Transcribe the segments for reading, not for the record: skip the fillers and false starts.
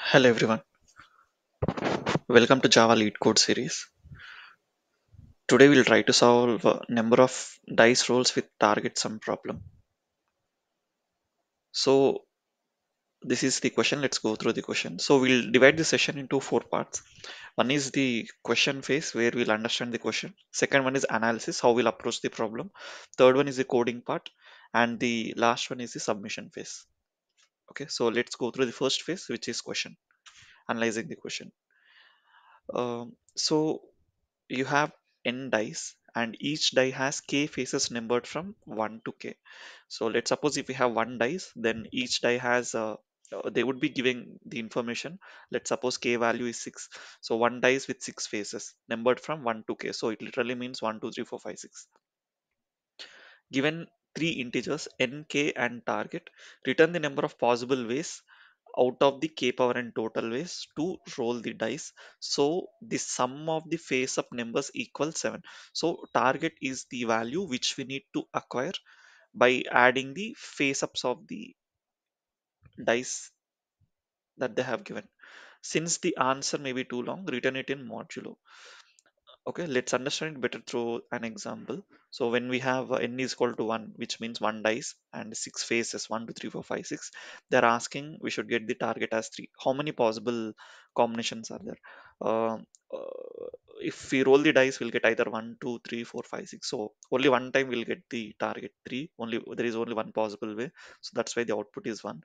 Hello everyone, welcome to Java Lead Code series. Today we'll try to solve a number of dice rolls with target sum problem. So this is the question. Let's go through the question. So we'll divide the session into four parts. One is the question phase where we'll understand the question. Second one is analysis, how we'll approach the problem. Third one is the coding part, and the last one is the submission phase. Okay, so let's go through the first phase, which is question, analyzing the question. So you have n dice and each die has k faces numbered from 1 to k. So let's suppose if we have one dice, then each die has they would be giving the information. Let's suppose k value is 6. So one dice with 6 faces numbered from 1 to k. So it literally means 1, 2, 3, 4, 5, 6. Given three integers n, k and target, return the number of possible ways out of the k power n total ways to roll the dice. So the sum of the face up numbers equals 7. So target is the value which we need to acquire by adding the face ups of the dice that they have given. Since the answer may be too long, return it in modulo. Okay, let's understand it better through an example. So when we have n is equal to 1, which means 1 dice and 6 faces, 1, 2, 3, 4, 5, 6, they're asking we should get the target as 3. How many possible combinations are there? Uh, uh, if we roll the dice, we'll get either 1, 2, 3, 4, 5, 6. So only one time we'll get the target 3. Only there is only one possible way. So that's why the output is 1.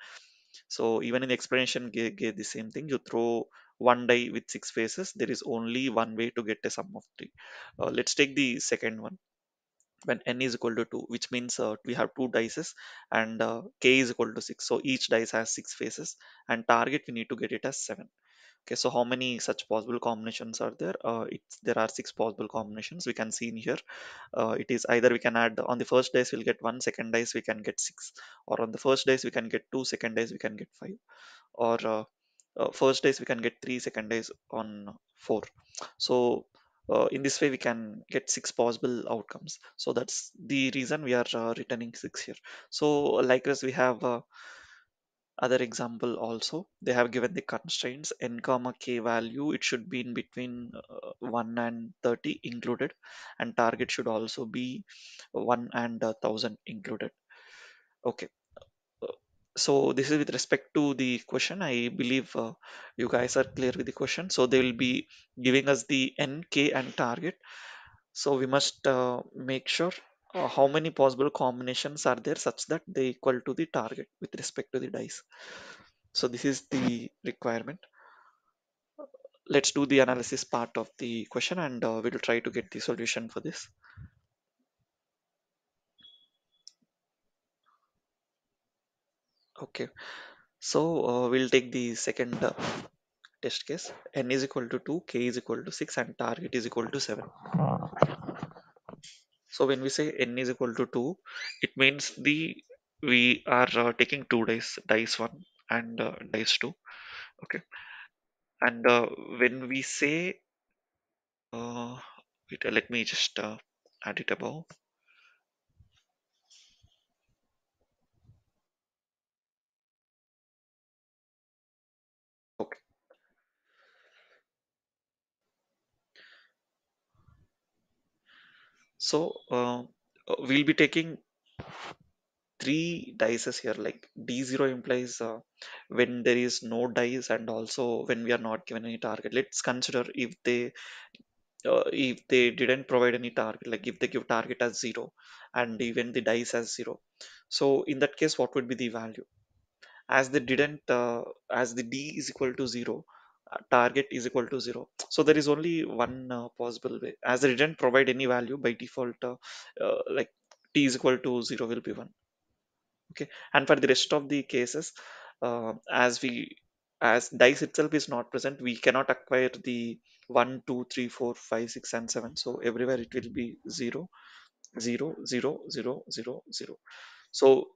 So even in the explanation gave the same thing. You throw one die with 6 faces. There is only one way to get a sum of 3. Let's take the second one. When n is equal to 2, which means we have two dices and k is equal to 6. So each dice has 6 faces and target we need to get it as 7. Okay, so how many such possible combinations are there? There are 6 possible combinations we can see in here. It is either we can add on the first dice we'll get 1, second dice we can get 6, or on the first dice we can get 2, second dice we can get 5, or first dice we can get 3, second dice on 4. So in this way we can get 6 possible outcomes. So that's the reason we are returning 6 here. So likewise we have other example also. They have given the constraints n comma k value. It should be in between 1 and 30 included, and target should also be 1 and 1000 included. Okay. uh, so this is with respect to the question. I believe you guys are clear with the question. So they will be giving us the n, k and target. So we must make sure how many possible combinations are there such that they equal to the target with respect to the dice. So this is the requirement. Let's do the analysis part of the question and we'll try to get the solution for this. Okay, so we'll take the second test case. N is equal to 2, k is equal to 6 and target is equal to 7. So when we say n is equal to 2, it means the we are taking two dice 1 and dice 2. Okay, and when we say uh, wait, let me just add it above. Okay, so we'll be taking three dices here. Like d0 implies when there is no dice and also when we are not given any target. Let's consider if they didn't provide any target, like if they give target as 0 and even the dice as 0. So in that case what would be the value? As they didn't as the d is equal to 0, target is equal to 0. So there is only one possible way. As they didn't provide any value, by default like t is equal to 0 will be 1. Okay, and for the rest of the cases, as dice itself is not present, we cannot acquire the 1, 2, 3, 4, 5, 6, and 7. So everywhere it will be 0, 0, 0, 0, 0, 0. So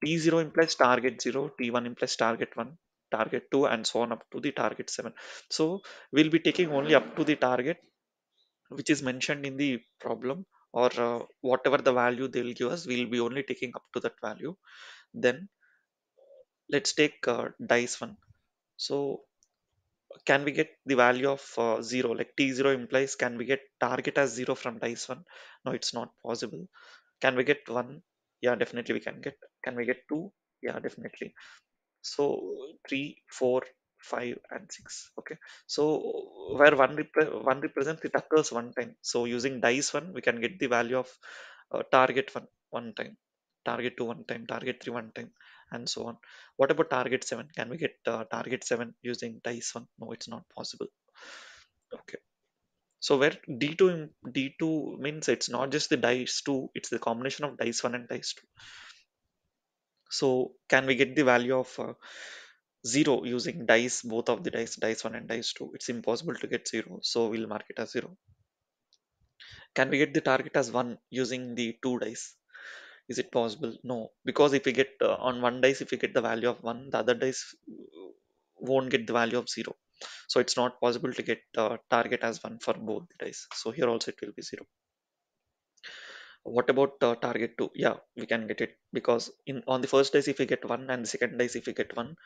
t0 implies target 0, t1 implies target 1, target 2, and so on up to the target 7. So we'll be taking only up to the target which is mentioned in the problem, or whatever the value they will give us, we'll be only taking up to that value. Then let's take dice one. So can we get the value of 0, like t0 implies, can we get target as 0 from dice 1? No, it's not possible. Can we get 1? Yeah, definitely we can get. Can we get 2? Yeah, definitely. So 3, 4, 5 and 6. Okay, so where one represents, it occurs one time. So using dice 1 we can get the value of target 1 one time, target 2 one time, target 3 one time, and so on. What about target 7? Can we get target 7 using dice 1? No, it's not possible. Okay, so where d2 means it's not just the dice 2, it's the combination of dice 1 and dice 2. So can we get the value of 0 using dice, both of the dice 1 and dice 2? It's impossible to get 0, so we'll mark it as 0. Can we get the target as 1 using the 2 dice? Is it possible? No, because if we get on one dice, if we get the value of 1, the other dice won't get the value of 0. So it's not possible to get target as 1 for both the dice. So here also it will be 0. What about target 2? Yeah, we can get it, because in on the first dice if we get 1 and the second dice if we get 1,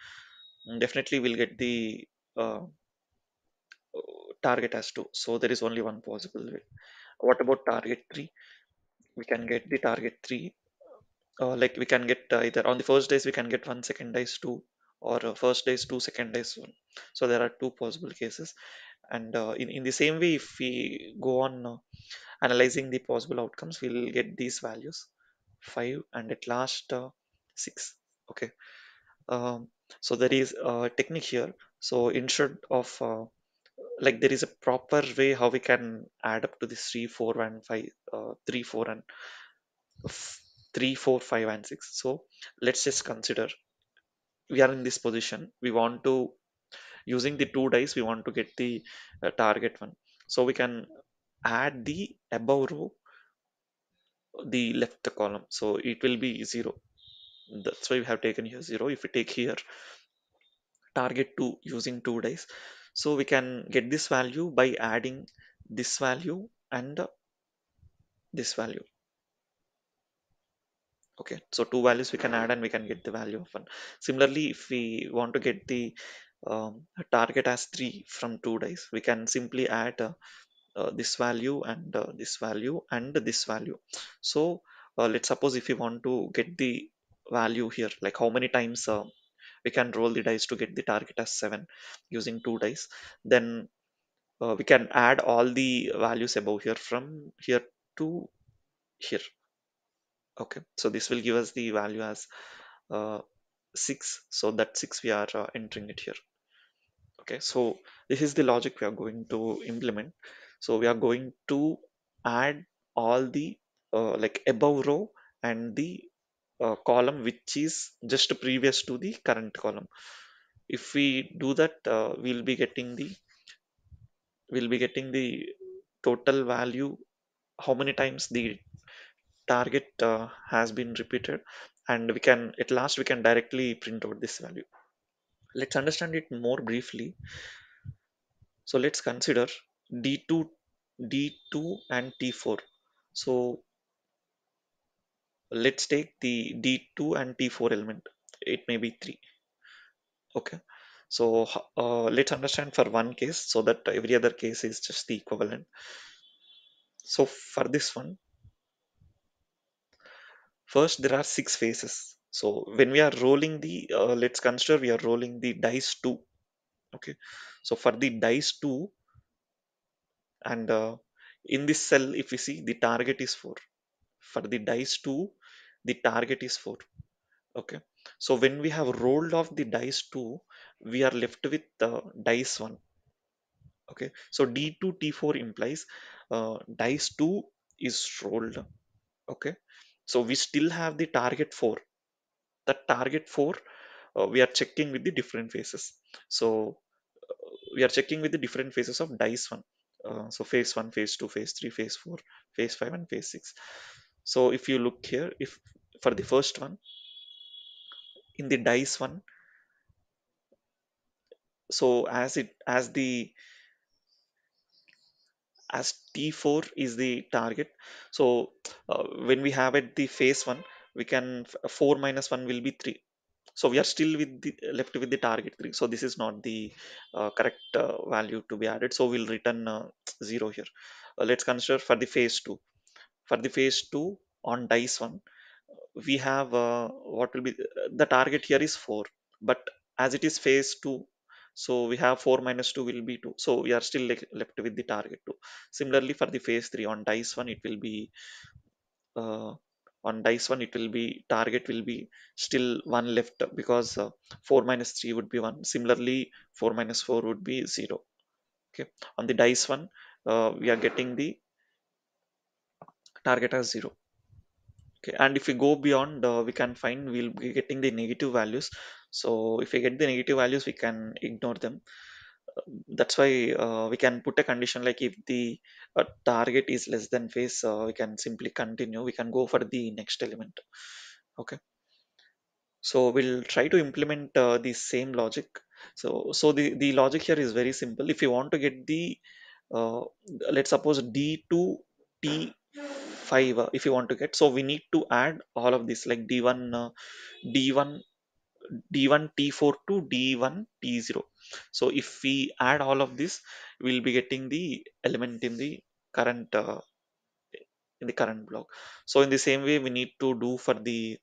definitely we'll get the uh, target as 2. So there is only one possible way. What about target 3? We can get the target 3. Like we can get either on the first dice we can get 1, second dice 2, or first dice 2, second dice 1. So there are two possible cases. And in the same way, if we go on analyzing the possible outcomes, we'll get these values 5 and at last 6. Okay. Um, so there is a technique here. So instead of like there is a proper way how we can add up to this 3 4 and 5, 3 4 and f- 3 4 5 and 6. So let's just consider we are in this position, we want to, using the two dice we want to get the target one. So we can add the above row, the left column, so it will be 0. That's why we have taken here 0. If we take here target 2 using two dice, so we can get this value by adding this value and this value. Okay, so two values we can add and we can get the value of 1. Similarly, if we want to get the target as 3 from two dice, we can simply add this value and this value and this value. So let's suppose if we want to get the value here, like how many times we can roll the dice to get the target as 7 using two dice, then we can add all the values above here from here to here. Okay, so this will give us the value as 6. So that 6 we are entering it here. Okay, so this is the logic we are going to implement. So we are going to add all the like above row and the column which is just previous to the current column. If we do that, we'll be getting the total value, how many times the target has been repeated, and we can at last we can directly print out this value. Let's understand it more briefly. So let's consider d2 d2 and t4. So let's take the d2 and t4 element, it may be 3. Okay, so let's understand for one case so that every other case is just the equivalent. So for this one, first there are 6 faces. So when we are rolling the let's consider we are rolling the dice 2. Okay, so for the dice 2, and in this cell if we see, the target is 4. For the dice 2, the target is 4. Okay, so when we have rolled off the dice 2, we are left with the dice 1. Okay, so d2 t4 implies dice 2 is rolled. Okay, so we still have the target 4. That target 4, we are checking with the different faces. So we are checking with the different phases of dice 1. So phase 1, phase 2, phase 3, phase 4, phase 5 and phase 6. So if you look here, if for the first one in the dice 1, so as t4 is the target, so when we have at the phase 1, we can 4 minus 1 will be 3. So we are still with the left with the target 3. So this is not the correct value to be added, so we'll return 0 here. Let's consider for the phase 2. For the phase 2 on dice 1, we have what will be the target here is 4, but as it is phase 2, so we have 4 minus 2 will be 2, so we are still left with the target 2. Similarly for the phase 3 on dice 1, it will be uh, on dice 1 it will be target will be still 1 left, because 4 minus 3 would be 1. Similarly 4 minus 4 would be 0. Okay, on the dice 1, we are getting the target as 0. Okay, and if we go beyond, we can find we'll be getting the negative values. So if we get the negative values, we can ignore them. That's why we can put a condition like if the target is less than phase, we can simply continue. We can go for the next element. Okay, so we'll try to implement the same logic. So the logic here is very simple. If you want to get the uh, let's suppose D2 T5, if you want to get, so we need to add all of this like D1 D1 D1 T4 to D1 T0. So if we add all of this, we'll be getting the element current uh, in the current block. So in the same way, we need to do for the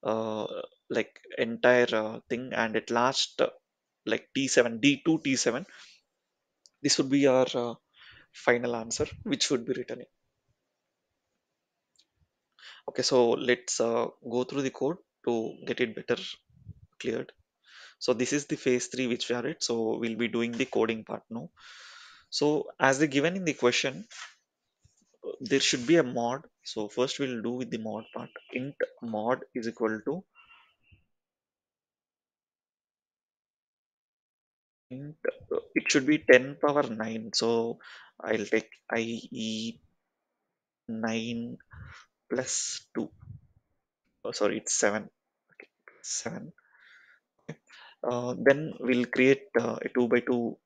uh, like entire thing, and at last like T7 D2 T7, this would be our final answer, which would be written in. Okay, so let's go through the code to get it better cleared. So this is the phase 3 which we are at. So we'll be doing the coding part now. So as they given in the question, there should be a mod. So first we'll do with the mod part. Int mod is equal to int, it should be 10 power 9. So I'll take IE 9 plus 2. Oh, sorry, it's 7. Okay, 7. Then we'll create a 2 by 2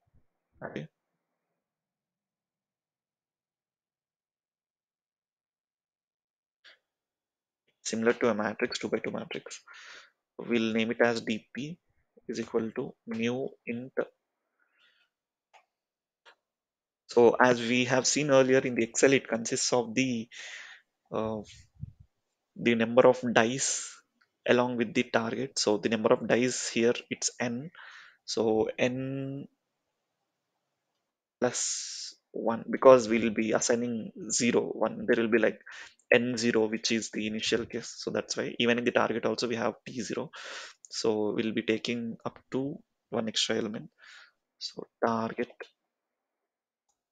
array similar to a matrix, 2 by 2 matrix. We'll name it as dp is equal to new int. So as we have seen earlier in the Excel, it consists of uh, the number of dice along with the target. So the number of dice here it's n. So n plus 1, because we'll be assigning 0 1, there will be like n0, which is the initial case. So that's why even in the target also we have t0. So we'll be taking up to one extra element. So target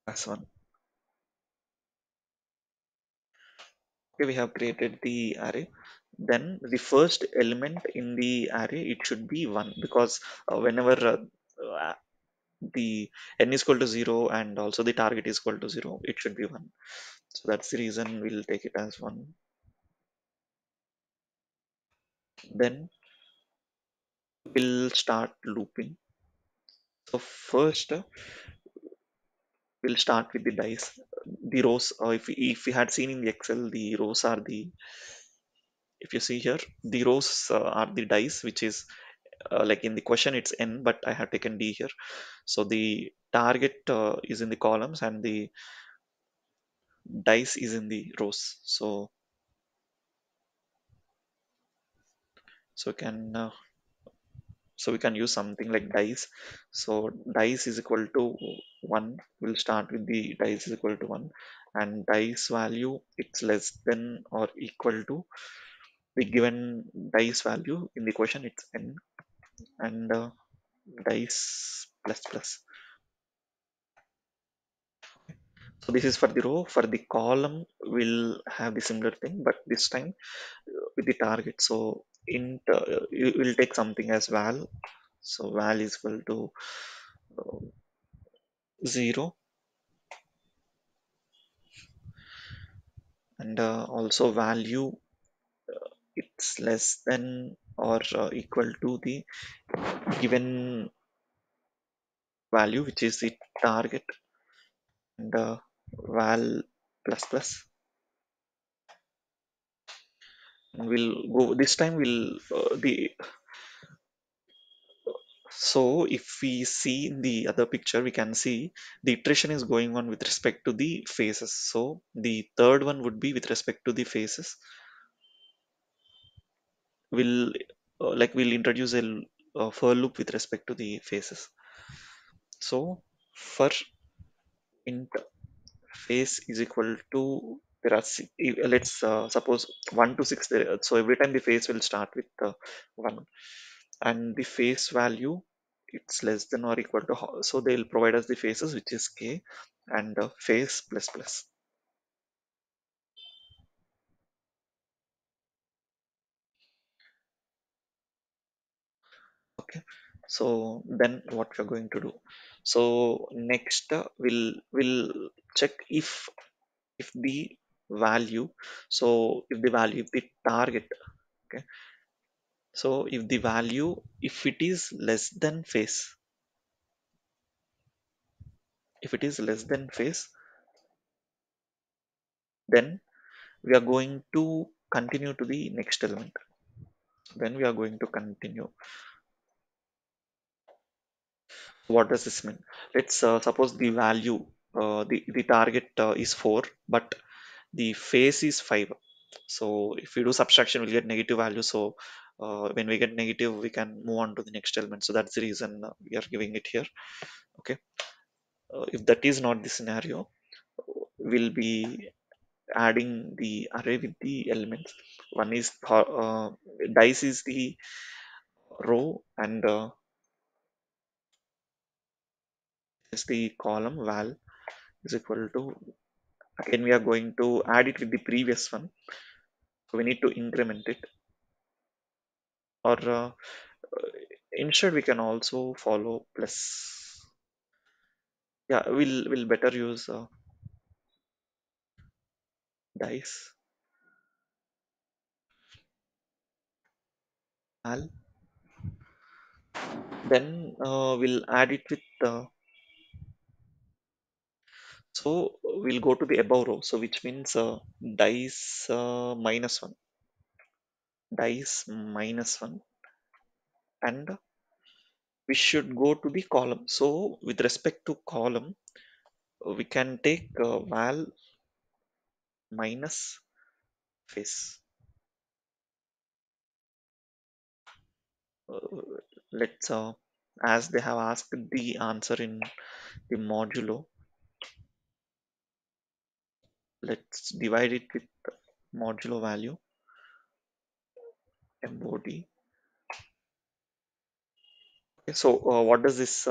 plus 1. Okay, we have created the array. Then the first element in the array, it should be 1, because whenever uh, the n is equal to 0 and also the target is equal to 0, it should be 1. So that's the reason we'll take it as 1. Then we'll start looping. So first we'll start with the dice, the rows. If we had seen in the Excel, the rows are the, if you see here, the rows are the dice, which is like in the question it's n, but I have taken d here. So the target is in the columns and the dice is in the rows. So can so we can use something like dice. So dice is equal to 1. We'll start with the dice is equal to 1, and dice value it's less than or equal to the given dice value in the question it's n, and dice plus plus. So this is for the row. For the column, we'll have the similar thing, but this time with the target. So int you will take something as val. So val is equal to 0, and also value it's less than or equal to the given value, which is the target, and val plus plus. And we'll go this time. We'll the So if we see in the other picture, we can see the iteration is going on with respect to the faces. So the third one would be with respect to the faces. We'll we'll introduce a for loop with respect to the faces. So for int face is equal to, there are let's suppose 1 to 6 there, so every time the face will start with 1, and the face value it's less than or equal to so they'll provide us the faces which is k and face plus plus. Okay, so then what we're going to do, so next we'll check if the value, so if the value, if the target, okay, so if the value, if it is less than face, if it is less than face, then we are going to continue to the next element. Then we are going to continue. What does this mean? Let's suppose the value, the target is 4, but the face is 5. So if we do subtraction, we'll get negative value. So when we get negative, we can move on to the next element. So that's the reason we are giving it here. Okay. If that is not the scenario, we'll be adding the array with the elements. One is dice is the row and is the column, val is equal to, again we are going to add it with the previous one, so we need to increment it, or instead we can also follow plus. Yeah, we'll better use dice val, then we'll add it with so we'll go to the above row, so which means dice minus 1, dice minus 1, and we should go to the column. So with respect to column, we can take val minus face. Uh, let's as they have asked the answer in the modulo, let's divide it with modulo value mod. Okay, so what does this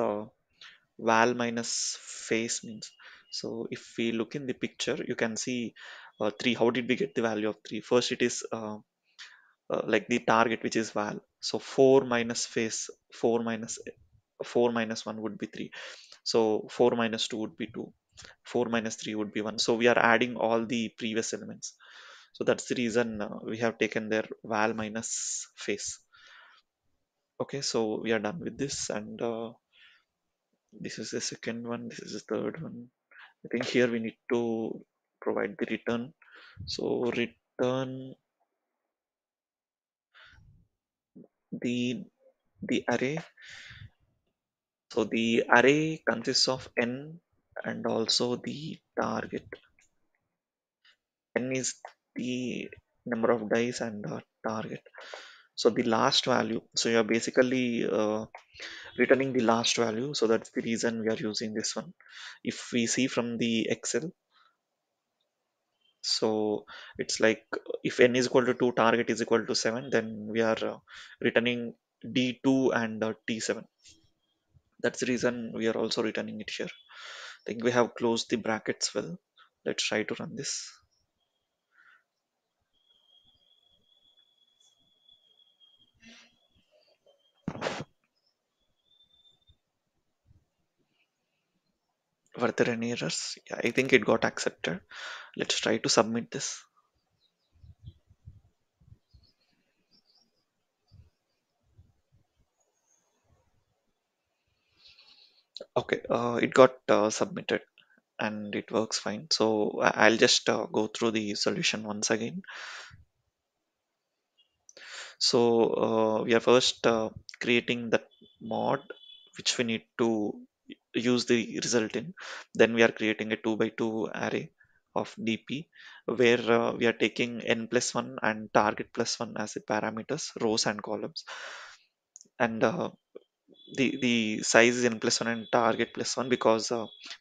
val minus face means? So if we look in the picture, you can see 3. How did we get the value of 3? First it is like the target, which is val, so 4 minus face, 4 minus 4 minus 1 would be 3, so 4 minus 2 would be 2, 4 minus 3 would be 1, so we are adding all the previous elements. So that's the reason we have taken their val minus face. Okay, so we are done with this, and this is the second one, this is the third one. I think here we need to provide the return, so return the array. So the array consists of n and also the target. N is the number of dice and the target. So the last value. So you're basically returning the last value. So that's the reason we are using this one. If we see from the Excel, so it's like if n is equal to 2, target is equal to 7, then we are returning D2 and T7. That's the reason we are also returning it here. I think we have closed the brackets well. Let's try to run this. Were there any errors? Yeah, I think it got accepted. Let's try to submit this. Okay, it got submitted and it works fine. So I'll just go through the solution once again. So we are first creating the mod. which we need to use the result in. Then we are creating a 2 by 2 array of DP, where we are taking n plus 1 and target plus 1 as the parameters, rows and columns. And the size is n plus 1 and target plus 1, because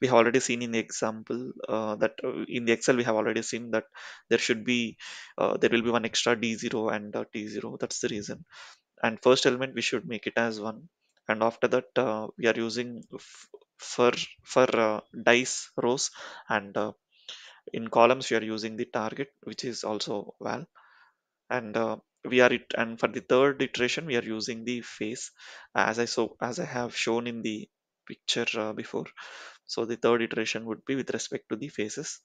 we have already seen in the example that in the Excel we have already seen that there should be there will be one extra d0 and t0. That's the reason. And first element we should make it as 1, and after that we are using for dice rows, and in columns we are using the target, which is also val. And we are it and for the third iteration we are using the face, as I have shown in the picture before. So the third iteration would be with respect to the faces.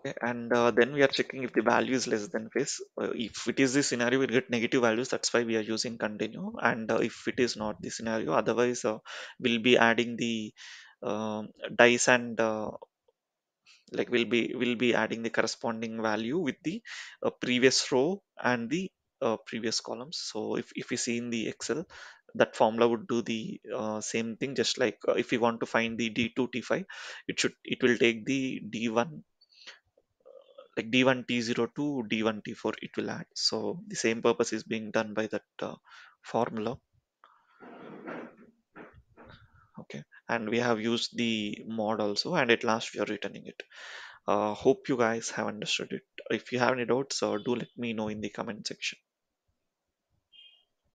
Okay, and then we are checking if the value is less than face. If it is the scenario, we get negative values. That's why we are using continue. And if it is not the scenario, otherwise we'll be adding the dice, and like we'll be adding the corresponding value with the previous row and the previous columns. So if we see in the Excel, that formula would do the same thing, just like if we want to find the d2 t5, it will take the d1, like d1 t0 to d1 t4, it will add. So the same purpose is being done by that formula. Okay, and we have used the mod also, and at last we are returning it. Hope you guys have understood it. If you have any doubts, do let me know in the comment section.